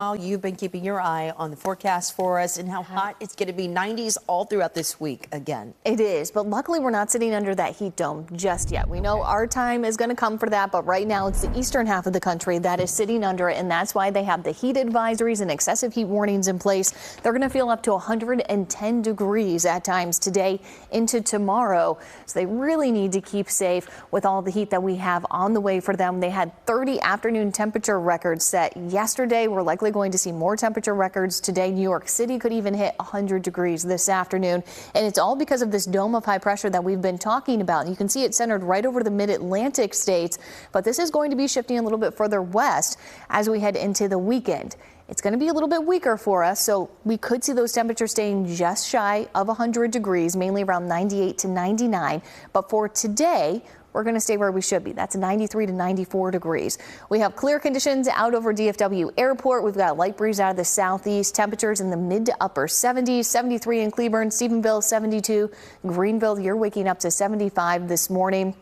You've been keeping your eye on the forecast for us and how hot it's going to be. 90s all throughout this week again. It is, but luckily we're not sitting under that heat dome just yet. We know our time is going to come for that, but right now it's the eastern half of the country that is sitting under it, and that's why they have the heat advisories and excessive heat warnings in place. They're going to feel up to 110 degrees at times today into tomorrow, so they really need to keep safe with all the heat that we have on the way for them. They had 30 afternoon temperature records set yesterday. We're likely going to see more temperature records today. New York City could even hit 100 degrees this afternoon, and it's all because of this dome of high pressure that we've been talking about. You can see it centered right over the mid-Atlantic states, but this is going to be shifting a little bit further west as we head into the weekend. It's going to be a little bit weaker for us, so we could see those temperatures staying just shy of 100 degrees, mainly around 98 to 99. But for today, we're going to stay where we should be. That's 93 to 94 degrees. We have clear conditions out over DFW Airport. We've got a light breeze out of the southeast. Temperatures in the mid to upper 70s, 73 in Cleburne, Stephenville 72, Greenville, you're waking up to 75 this morning.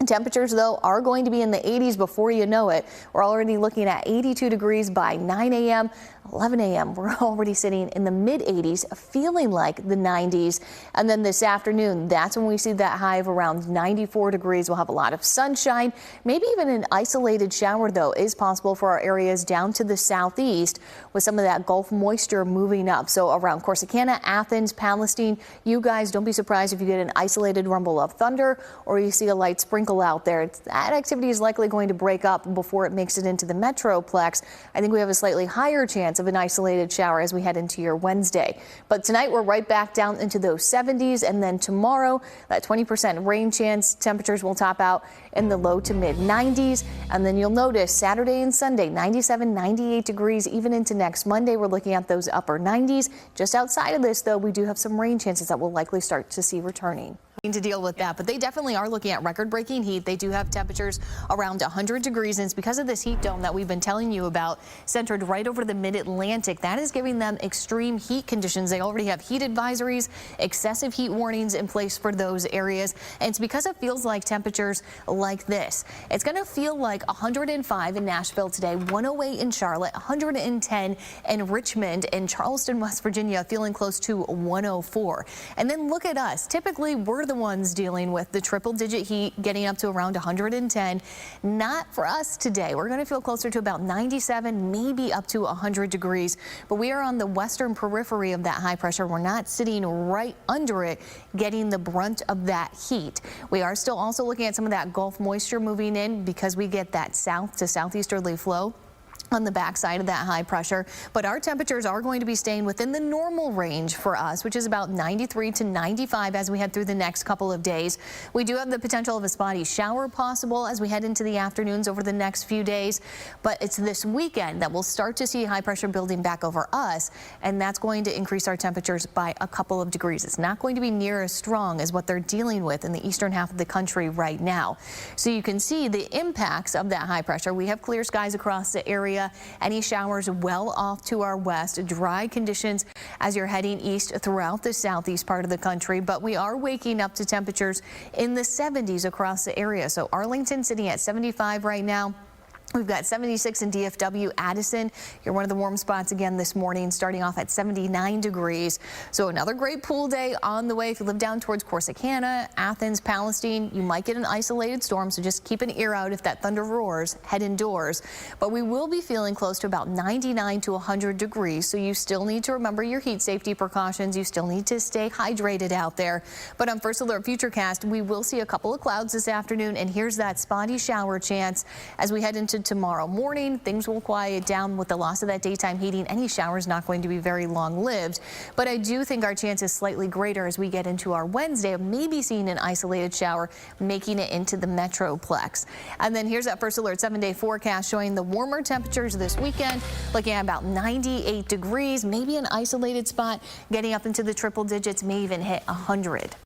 Temperatures, though, are going to be in the 80s before you know it. We're already looking at 82 degrees by 9 a.m. 11 a.m. We're already sitting in the mid 80s, feeling like the 90s. And then this afternoon, that's when we see that high of around 94 degrees. We'll have a lot of sunshine. Maybe even an isolated shower, though, is possible for our areas down to the southeast with some of that Gulf moisture moving up. So around Corsicana, Athens, Palestine, you guys don't be surprised if you get an isolated rumble of thunder or you see a light sprinkle out there. That activity is likely going to break up before it makes it into the metroplex. I think we have a slightly higher chance of an isolated shower as we head into your Wednesday. But tonight we're right back down into those 70s, and then tomorrow that 20% rain chance. Temperatures will top out in the low to mid 90s, and then you'll notice Saturday and Sunday 97, 98 degrees. Even into next Monday we're looking at those upper 90s. Just outside of this, though, we do have some rain chances that we'll likely start to see returning to deal with that, but they definitely are looking at record-breaking heat. They do have temperatures around 100 degrees, and it's because of this heat dome that we've been telling you about, centered right over the mid-Atlantic. That is giving them extreme heat conditions. They already have heat advisories, excessive heat warnings in place for those areas, and it's because it feels like temperatures like this. It's going to feel like 105 in Nashville today, 108 in Charlotte, 110 in Richmond, and Charleston, West Virginia, feeling close to 104. And then look at us. Typically, we're the ones dealing with the triple-digit heat, getting up to around 110. Not for us today. We're going to feel closer to about 97, maybe up to 100 degrees. But we are on the western periphery of that high pressure. We're not sitting right under it, getting the brunt of that heat. We are still also looking at some of that Gulf moisture moving in because we get that south to southeasterly flow on the backside of that high pressure, but our temperatures are going to be staying within the normal range for us, which is about 93 to 95 as we head through the next couple of days. We do have the potential of a spotty shower possible as we head into the afternoons over the next few days, but it's this weekend that we'll start to see high pressure building back over us, and that's going to increase our temperatures by a couple of degrees. It's not going to be near as strong as what they're dealing with in the eastern half of the country right now. So you can see the impacts of that high pressure. We have clear skies across the area. Any showers well off to our west, dry conditions as you're heading east throughout the southeast part of the country, but we are waking up to temperatures in the 70s across the area. So Arlington sitting at 75 right now. We've got 76 in DFW. Addison, you're one of the warm spots again this morning, starting off at 79 degrees. So another great pool day on the way. If you live down towards Corsicana, Athens, Palestine, you might get an isolated storm, so just keep an ear out if that thunder roars. Head indoors. But we will be feeling close to about 99 to 100 degrees, so you still need to remember your heat safety precautions. You still need to stay hydrated out there. But on First Alert Futurecast, we will see a couple of clouds this afternoon, and here's that spotty shower chance as we head into tomorrow morning. Things will quiet down with the loss of that daytime heating. Any shower is not going to be very long-lived, but I do think our chance is slightly greater as we get into our Wednesday of maybe seeing an isolated shower making it into the metroplex. And then here's that First Alert 7-day forecast showing the warmer temperatures this weekend, looking at about 98 degrees, maybe an isolated spot getting up into the triple digits, may even hit 100.